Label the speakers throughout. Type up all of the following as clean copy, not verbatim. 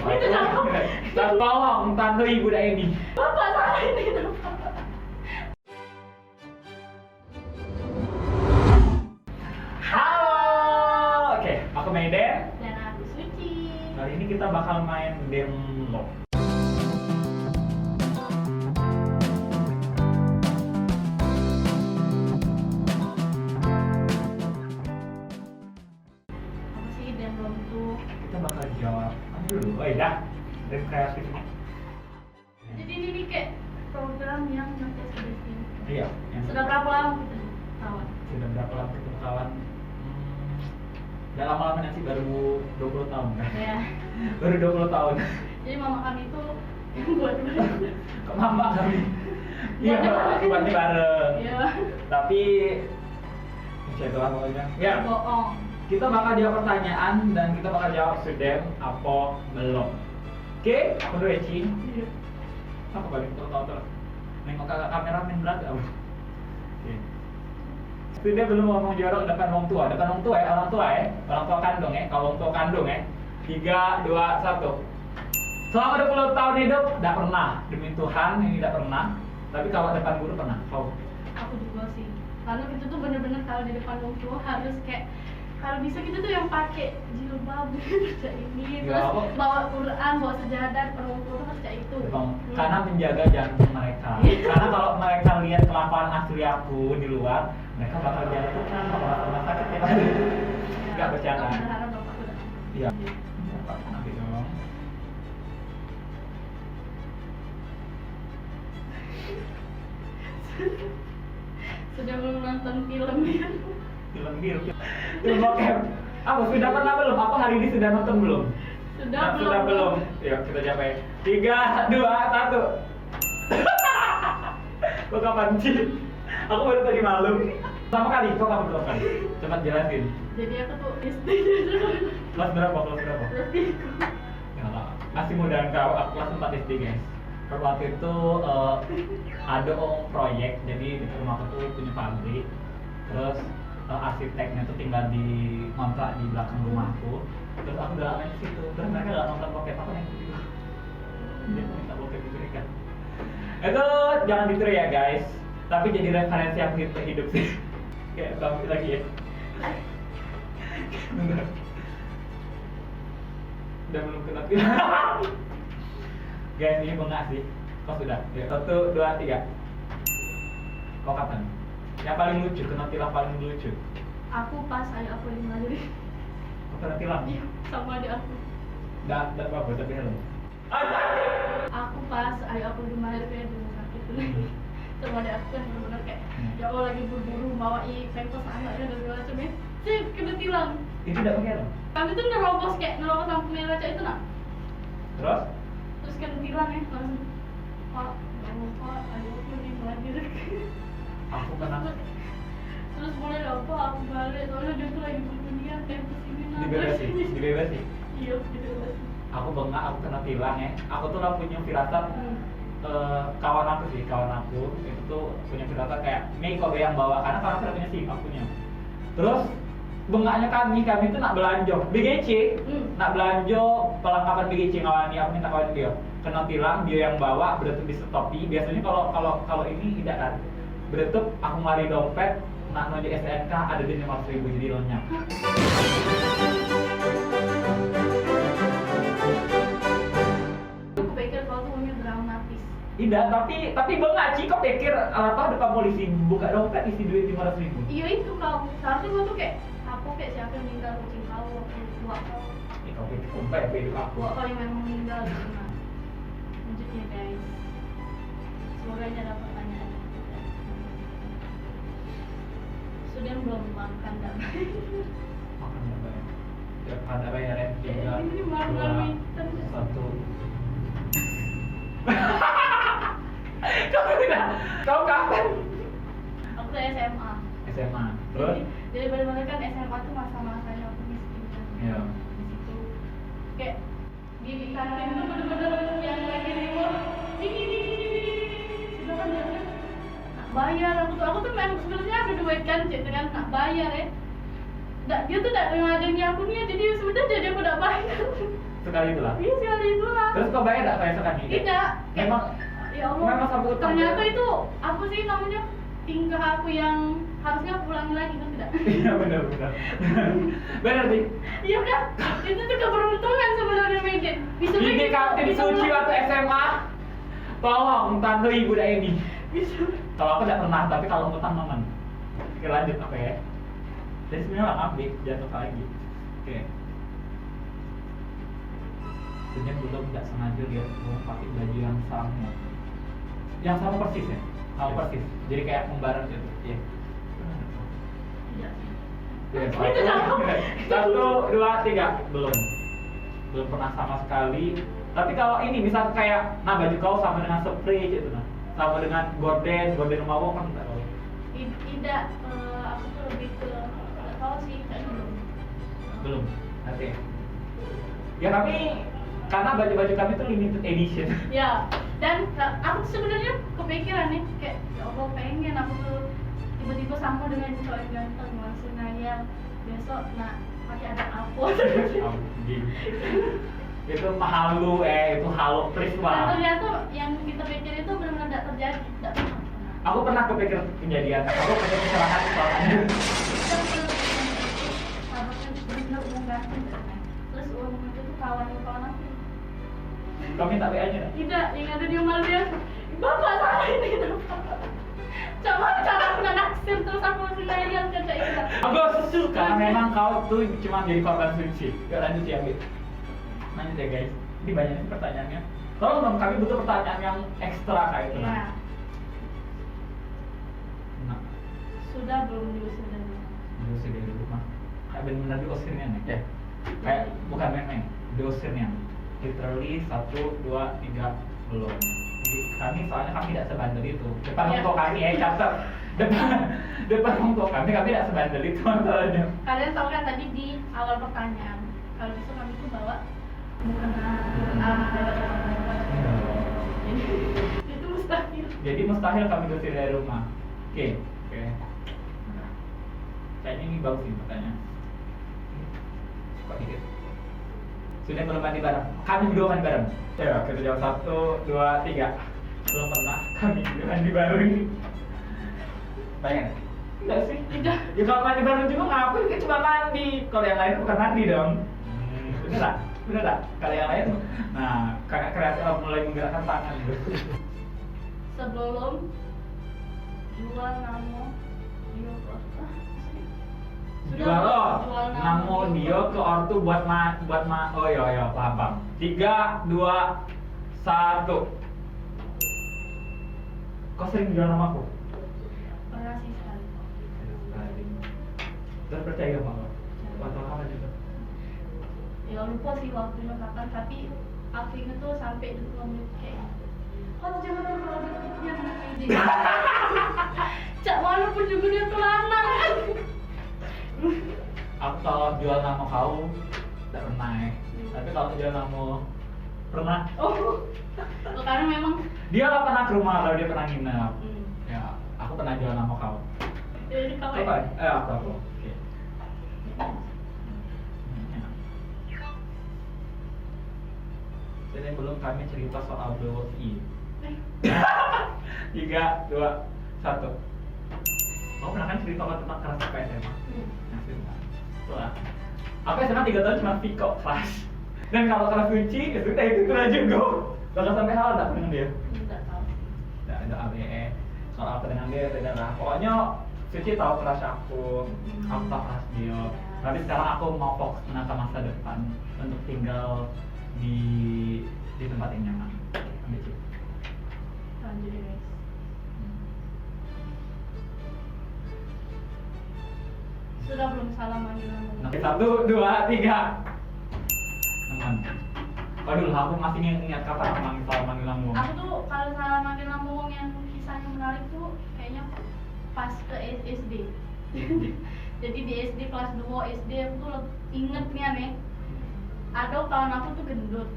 Speaker 1: Itu cakep.
Speaker 2: Tolong tante ibu dah ini.
Speaker 1: Bapak salah ini kenapa?
Speaker 2: Halo. Oke, aku Maiden.
Speaker 1: Dan aku Suci.
Speaker 2: Kali ini kita bakal main game lock.
Speaker 1: Apa sih dan belum tuh?
Speaker 2: Kita bakal jawab apa dulu? Oh iya, game kreatif.
Speaker 1: Jadi ini nih kayak program yang nanti sudah sini.
Speaker 2: Iya. Yang
Speaker 1: Sudah berapa lama kita kawan?
Speaker 2: sudah berapa lama kita kawan? Udah lama-lama sih, baru 20 tahun kan?
Speaker 1: Ya.
Speaker 2: Baru 20 tahun.
Speaker 1: Jadi mama kami itu yang buat
Speaker 2: Kok mama kami? Iya, buatnya bareng.
Speaker 1: Iya.
Speaker 2: Tapi itu lah pokoknya. Ya,
Speaker 1: Bohong.
Speaker 2: kita bakal jawab pertanyaan dan kita bakal jawab sudah apa belum. Oke, aku dulu Eci.
Speaker 1: Iya.
Speaker 2: Aku balik tahu terus. Nengok ke kamera main belakang. Oke. Sudah belum ngomong jorok depan orang tua ya, orang tua kandung ya, kalau orang tua kandung ya. 3, 2, 1. Selama 20 tahun hidup, tidak pernah, demi Tuhan ini tidak pernah. Tapi kalau depan guru pernah. Kau?
Speaker 1: Aku juga sih. Karena kita tuh bener-bener kalau di depan orang tua harus kayak kalau bisa kita tuh yang pakai jilbab baca ini,
Speaker 2: Ya,
Speaker 1: terus
Speaker 2: apa?
Speaker 1: bawa Quran, bawa sejadah, depan orang tua tuh harus kayak itu.
Speaker 2: Karena menjaga jantung mereka. Karena kalau mereka lihat kelakuan asli aku di luar, mereka bakal jatuhkan, bakal rumah sakit ya. Enggak bercanda.
Speaker 1: Aku berharap bapak udah.
Speaker 2: Iya. Nanti dong.
Speaker 1: Sudah belum nonton film ya?
Speaker 2: Film biru. Film bokep. Apa sudah pernah belum? Apa hari ini sudah nonton belum?
Speaker 1: Sudah
Speaker 2: Nah,
Speaker 1: belum?
Speaker 2: sudah belum. Yuk kita jawab ya. 3, 2, 1. Kok kapan sih? Aku baru tadi malam. Pertama kali, kok kapan pertama kali? Cepat jelasin.
Speaker 1: Jadi aku tuh SD
Speaker 2: Kelas berapa? Kelas berapa?
Speaker 1: Terus itu
Speaker 2: Ya, masih muda kau. Aku kelas 4 SD guys. Waktu itu ada proyek, jadi di rumah aku tuh punya pabrik. Terus arsiteknya tuh tinggal di kontrak di belakang rumahku. Terus aku udah main di situ. Terus mereka nggak nonton bokep apa yang gitu. Dia minta bokep gitu kan. Itu jangan ditiru ya guys. Tapi jadi referensi aku hidup sih. Kayak sampai lagi ya. Bentar. Udah belum kena guys, ini bengak sih. Kok sudah? Ya, 1, 2, 3. Kok kapan? Yang paling lucu, kena tilang paling lucu.
Speaker 1: aku pas ayah aku yang lahir.
Speaker 2: Kok kena tilang?
Speaker 1: Iya, sama adik aku.
Speaker 2: Nggak apa-apa, tapi helm.
Speaker 1: Aku pas ayah aku di lahir kayak di rumah sakit tuh. Sama adik aku kan bener-bener kayak ya Allah lagi buru-buru bawa pempes anaknya dan segala macam ya. Sip, kena tilang.
Speaker 2: Itu udah pakai helm?
Speaker 1: Kami tuh nerobos lampu merah kaca itu nak.
Speaker 2: Terus?
Speaker 1: Terus kena tilang ya langsung. Pak, jangan lupa ayah aku di lahir.
Speaker 2: Aku kena
Speaker 1: Terus boleh gak apa aku balik soalnya dia tuh lagi berdunia pempes ini nak.
Speaker 2: dibebasi.
Speaker 1: Iya, dibebasin.
Speaker 2: Aku bengak, aku kena tilang ya. Aku tuh lah punya firasat. Kawan aku itu tuh punya firasat kayak nih kok yang bawa, karena kawan aku punya SIM akunya. Terus bengaknya kami tuh nak belanja BGC, nak belanja perlengkapan BGC ngawani, aku minta kawan dia kena tilang, dia yang bawa beretup di stopi. Biasanya kalau ini tidak kan beretup, aku ngelari dompet nak nonton SNK ada di 500.000 jadi lenyap.
Speaker 1: Aku pikir kau tuh punya dramatis.
Speaker 2: Tidak, tapi bengak Ci, kok pikir atau depan polisi buka dompet isi duit 500.000.
Speaker 1: Iya itu kau. Seharusnya gua tuh kayak apa kayak siapa yang meninggal kucing kau waktu tua kau.
Speaker 2: Kau pikir dompet apa itu aku?
Speaker 1: Tua kau yang memang meninggal gitu nah. Lanjutnya guys. Semoga ini ada pertanyaan. Sudah belum makan dan
Speaker 2: Makan apa ya? Ya ada bayar ya. 3,
Speaker 1: ini
Speaker 2: 2,
Speaker 1: malam
Speaker 2: 1. Kau tidak? Kau kapan?
Speaker 1: aku tuh SMA.
Speaker 2: SMA. Terus?
Speaker 1: Jadi benar-benar kan SMA tuh masa-masanya aku miskin kan.
Speaker 2: Iya.
Speaker 1: Di situ kayak di kantin tuh bener-bener yang lagi reward ini sudah kan dia kan nak bayar aku tuh memang sebenarnya ada duit kan cerita kan nak bayar ya dia tuh tidak ngadain akunnya, jadi sudah jadi aku tidak bayar.
Speaker 2: Sekali itulah.
Speaker 1: Iya sekali itulah.
Speaker 2: Terus kau bayar nggak kayak sekali?
Speaker 1: Tidak.
Speaker 2: Memang.
Speaker 1: Ya Allah.
Speaker 2: Memang sampai utang.
Speaker 1: Ternyata itu apa sih namanya, tingkah aku yang harusnya aku ulangi lagi kan tidak?
Speaker 2: Iya benar. Benar sih.
Speaker 1: Iya kan? Itu tuh keberuntungan sebenarnya Megan. Bisa
Speaker 2: Ini kantin suci waktu SMA. Tolong tante ibu dah ini.
Speaker 1: Bisa.
Speaker 2: Kalau aku tidak pernah, tapi kalau ngutang aman. Oke lanjut apa ya? Jadi sebenarnya nggak ngambil, jatuh lagi. Oke. Sebenarnya belum nggak sengaja lihat mau pakai baju yang sama. Yang sama persis ya? Sama persis. Jadi kayak membareng gitu. Iya.
Speaker 1: Iya.
Speaker 2: Iya,
Speaker 1: Itu sama.
Speaker 2: Satu, dua, tiga. Belum pernah sama sekali. Tapi kalau ini misal kayak, nah baju kau sama dengan spray gitu nah, sama dengan gorden rumah wong kan enggak tahu.
Speaker 1: Tidak, aku tuh lebih ke nggak tahu sih, kayaknya belum.
Speaker 2: Oke. Ya kami, karena baju-baju kami itu limited edition.
Speaker 1: Ya, dan aku tuh sebenarnya kepikiran nih, kayak ya Allah pengen aku tuh tiba-tiba sama dengan cowok yang ganteng, langsung nanya besok, nah pakai ada apa?
Speaker 2: Anjing. Itu halu itu halu please
Speaker 1: Dan
Speaker 2: banget.
Speaker 1: ternyata yang kita pikir itu benar-benar tidak terjadi, tidak pernah.
Speaker 2: Aku pernah kepikir kejadian, aku punya kecelakaan soalnya.
Speaker 1: Kita pernah pikir itu sahabatnya benar-benar uang ganteng kan? Terus uang itu tuh kawan aku.
Speaker 2: Kau minta WA nya
Speaker 1: Tidak, yang ada di rumah dia. Bapak salah ini kenapa? Coba cara aku naksir terus aku langsung lihat kaca itu.
Speaker 2: Bagus, karena memang kau tuh cuma jadi korban suci. Yuk lanjut ya, Bit. Lanjut ya guys. Ini banyak nih pertanyaannya. Tolong dong, kami butuh pertanyaan yang ekstra kayak itu.
Speaker 1: Ya,
Speaker 2: Nah,
Speaker 1: sudah belum diusir dari rumah?
Speaker 2: diusir dari rumah. Kayak benar-benar diusirnya nih. Ya. Kayak bukan main-main, diusirnya. Literally 1, 2, 3 belum. Jadi, kami soalnya kami tidak sebandel itu. Depan
Speaker 1: Ya.
Speaker 2: orang tua kami catat. Depan orang tua kami tidak sebandel itu masalahnya.
Speaker 1: Kalian tahu kan tadi di awal pertanyaan, kalau bisa kami tuh bawa mukena, itu mustahil.
Speaker 2: Jadi mustahil kami diusir dari rumah. Oke. Kayaknya ini bagus nih pertanyaan. Kok dikit? Sudah belum mandi bareng? Kami berdua mandi bareng. Ya, kita jawab 1, 2, 3. Belum pernah kami berdua mandi bareng. Pengen? Enggak sih.
Speaker 1: Tidak.
Speaker 2: Ya kalau mandi bareng juga ngapain? Kita cuma mandi. Kalau yang lain bukan mandi dong. Bener tak? Bener tak? Kalau yang lain, nah kakak kreatif mulai menggerakkan tangan gitu.
Speaker 1: Sebelum jual namo dia
Speaker 2: Jual namo dia ke ortu buat oh iya paham. 3, 2, 1. Kau sering jual nama aku?
Speaker 1: pernah sih sekali.
Speaker 2: Terus percaya sama kau? Waktu kapan juga?
Speaker 1: Ya lupa sih waktunya kapan, tapi aku inget tuh sampai 2 menit kayak oh jangan terlalu dekatnya dengan ide. Cak walaupun juga dia tuh lanang.
Speaker 2: Aku kalau jual nama kau tidak pernah ya. Tapi kalau jual nama pernah.
Speaker 1: Oh, karena memang
Speaker 2: Dia nggak pernah ke rumah kalau dia pernah nginep.
Speaker 1: hmm.
Speaker 2: Ya, aku pernah jual nama kau.
Speaker 1: Jadi kau
Speaker 2: Apa? Aku. Oke. Jadi belum kami cerita soal BWI. 3, 2, 1. Kau pernah kan cerita tentang kelas apa SMA? Nah, setelah apa SMA 3 tahun cuma Viko kelas. Dan kalau kelas kunci ya sudah itu aja go. Bakal sampai hal tak dengan dia.
Speaker 1: Tidak tahu.
Speaker 2: Tidak ada ABE. Soal apa dengan dia tidak lah. Pokoknya Suci tahu kelas aku tahu kelas dia. Tapi sekarang aku mau fokus menata masa depan untuk tinggal di tempat yang nyaman. Ambil Ci.
Speaker 1: Lanjut ya guys. Sudah belum salah manggil nama?
Speaker 2: 1, 2, 3. Teman. Waduh, aku masih ingat kapan manggil kamu.
Speaker 1: Aku tuh kalau salah manggil nama yang kisahnya menarik tuh kayaknya pas ke SD. Jadi di SD kelas 2 SD aku tuh inget nih aneh. Ada kawan aku tuh gendut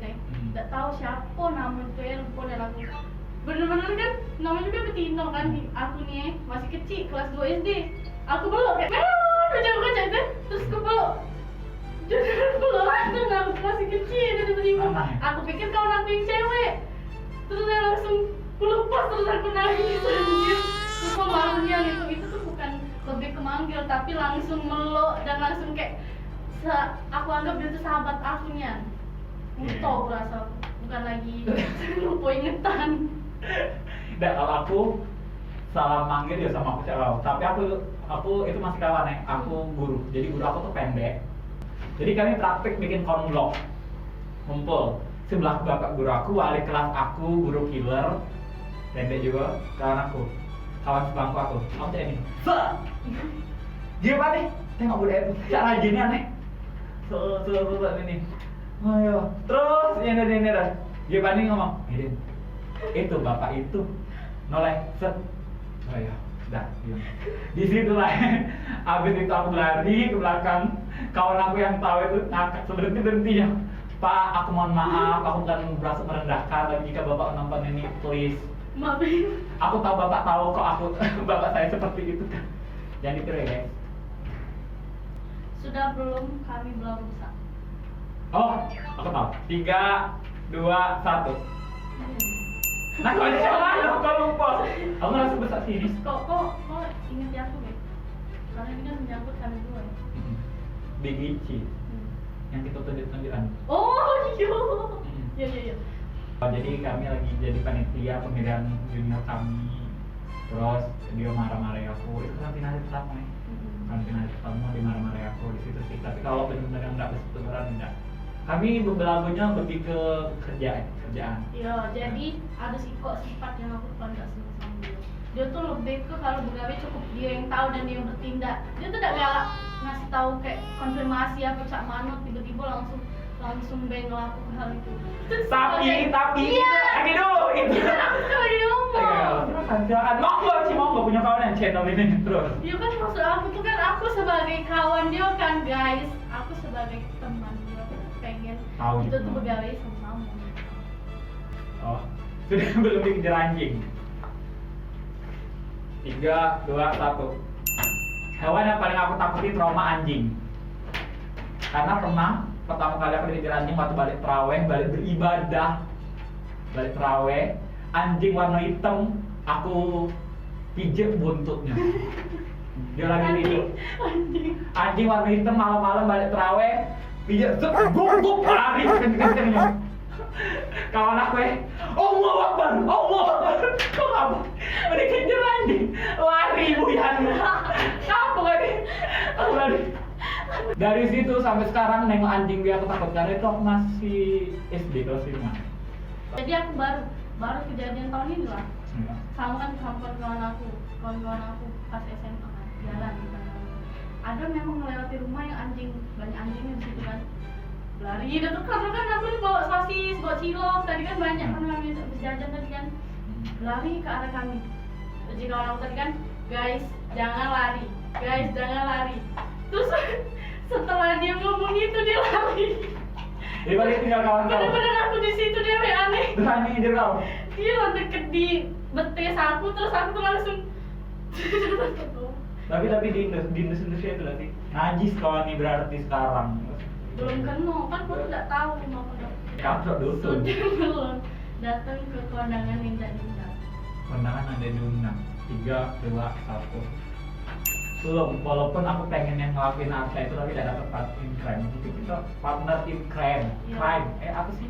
Speaker 1: nggak tahu siapa nama itu ya, lupa dan aku bener-bener kan namanya juga betina kan aku nih masih kecil kelas 2 SD aku belum kayak melon aku cek terus aku peluk. Jadi peluk aku masih kecil tiba-tiba. Aku pikir kawan aku yang cewek. Terus saya langsung lepas terus aku nangis anjir. Terus malunya itu tuh bukan lebih ke manggil tapi langsung meluk dan langsung kayak aku anggap dia tuh sahabat akunya. Muto berasa bukan lagi lupa ingetan.
Speaker 2: Dan kalau aku salah manggil ya sama aku cewek. Tapi aku itu masih kawan ya. Aku guru. Jadi guru aku tuh pendek. Jadi kami praktik bikin konvlog. Ngumpul. Sebelah bapak guru aku, wali kelas aku, guru killer. Pendek juga kawan aku. Kawan sebangku aku. Aku cek ini. Gimana nih? Tengok budaya itu. Cara rajinnya nih. Ini. Ayo. Terus ini. Gimana nih ngomong? Gini. Itu bapak itu noleh set. Oh ya, dah diam. Di situ lah. Abis itu aku lari ke belakang. Kawan aku yang tahu itu ngakak seberhenti-berhentinya. Pak, aku mohon maaf, aku bukan berasa merendahkan, tapi jika bapak nonton ini, please.
Speaker 1: Maafin.
Speaker 2: Aku tahu bapak tahu kok aku bapak saya seperti itu kan. Jangan ditiru ya guys.
Speaker 1: Sudah belum kami belum rusak.
Speaker 2: Oh, aku tahu. 3, 2, 1. Nah, kalau di sana kok lupa. Aku ngerasa besar sini.
Speaker 1: Kok inget ya aku deh. Karena ini kan menyangkut kami dua ya.
Speaker 2: Big Ichi. Yang kita tunjuk-tunjukan.
Speaker 1: Oh iya. Iya.
Speaker 2: Jadi kami lagi jadi panitia pemilihan junior kami. Terus dia marah-marahin aku. Itu kan final pertama ya. Kan final pertama dia marah-marahin aku di situ sih. Tapi kalau benar-benar nggak bersetuburan enggak. Kami belagunya lebih ke kerjaan.
Speaker 1: Iya, jadi ada sifat yang aku paling gak senang sama dia. Dia tuh lebih ke kalau begawe cukup dia yang tahu dan dia yang bertindak. Dia tuh tidak galak ngasih tahu kayak konfirmasi apa cak manut tiba-tiba langsung ngelakuin hal itu.
Speaker 2: Tapi
Speaker 1: iya.
Speaker 2: Lagi dulu itu.
Speaker 1: Aku tuh lagi ngomong.
Speaker 2: Jangan mau punya kawan yang channel ini terus.
Speaker 1: Iya kan maksud aku tuh kan aku sebagai kawan dia kan guys, aku sebagai teman dia pengen
Speaker 2: Tahu
Speaker 1: itu
Speaker 2: gitu.
Speaker 1: tuh begawe sama kamu.
Speaker 2: Oh, sudah belum dikejar anjing. 3, 2, 1. Hewan yang paling aku takuti trauma anjing. Karena pernah pertama kali aku dikejar anjing waktu balik terawih, balik beribadah, balik terawih, anjing warna hitam, aku pijak buntutnya. Dia lagi tidur. Anjing warna hitam malam-malam balik terawih, pijak, guk lari kenceng-kencengnya. Kawan aku Allah Akbar. Kok apa? Mereka kejar anjing, lari buyan. Apa tadi? Aku lari. Dari situ sampai sekarang nengok anjing dia aku takut karena itu aku masih SD kelas 5.
Speaker 1: Jadi aku baru kejadian tahun ini lah. Sama kan sama kawan-kawan aku pas SMA kan jalan di sana. Ada memang melewati rumah yang banyak anjingnya di situ kan. Lari itu karena kan aku bawa sosis, bawa cilok, tadi kan banyak kan kami habis jajan tadi kan. Lari ke arah kami. Jadi kawan aku tadi kan, guys jangan lari. Terus setelah dia ngomong itu dia lari.
Speaker 2: Jadi balik tinggal kawan-kawan.
Speaker 1: Bener-bener aku di situ dia aneh.
Speaker 2: Terus anjing ngejar kau.
Speaker 1: Dia lah deket di betis aku, terus aku tuh langsung.
Speaker 2: Tapi di Indonesia itu nanti najis kawan ini berarti sekarang.
Speaker 1: Belum kenal, kan aku tidak tahu rumah pondok.
Speaker 2: Kaprok dusun.
Speaker 1: Belum datang ke kondangan minta.
Speaker 2: Kondangan ada diundang. 3, 2, 1. Belum, walaupun aku pengen yang ngelakuin Arsa itu tapi tidak dapat partner in crime. Jadi kita partner in crime. Crime, apa sih?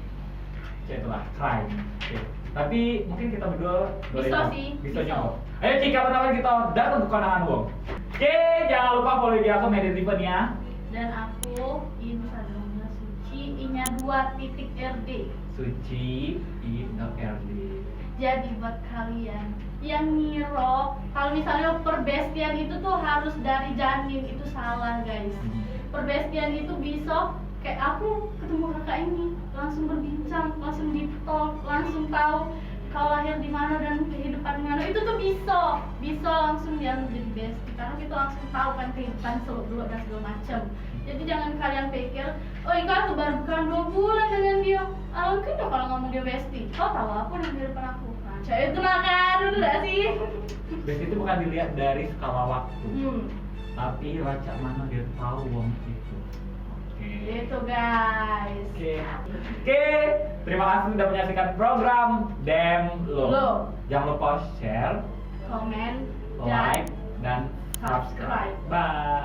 Speaker 2: Ya itulah, crime. Oke. Tapi mungkin kita berdua
Speaker 1: Bisa sih.
Speaker 2: Bisa nyawa. Ayo jika pertama kita datang ke kondangan Wong. Oke, jangan lupa follow IG aku Media Tiffany ya.
Speaker 1: Dan aku Instagramnya Suci I-nya 2.rd.
Speaker 2: Suci I.rd.
Speaker 1: Jadi buat kalian yang ngira kalau misalnya perbestian itu tuh harus dari janin, itu salah guys. Perbestian itu bisa kayak aku ketemu kakak ini langsung berbincang, langsung deep talk, langsung tahu kau lahir di mana dan kehidupan di mana, itu tuh bisa langsung dia menjadi bestie karena kita langsung tahu kan kehidupan seluk-beluk dan segala macam. Jadi jangan kalian pikir, oh Ika tuh baru bukan 2 bulan dengan dia, alangkah dong kalau ngomong dia bestie. Kau tahu aku dan kehidupan aku. Nah, saya itu nakal, udah gak sih?
Speaker 2: Bestie itu bukan dilihat dari skala waktu. Tapi raca mana dia tahu wong itu. Oke.
Speaker 1: Itu guys.
Speaker 2: Oke. Terima kasih sudah menyaksikan program Dem Lo. Jangan lupa share,
Speaker 1: Komen,
Speaker 2: like, dan subscribe.
Speaker 1: subscribe.
Speaker 2: Bye.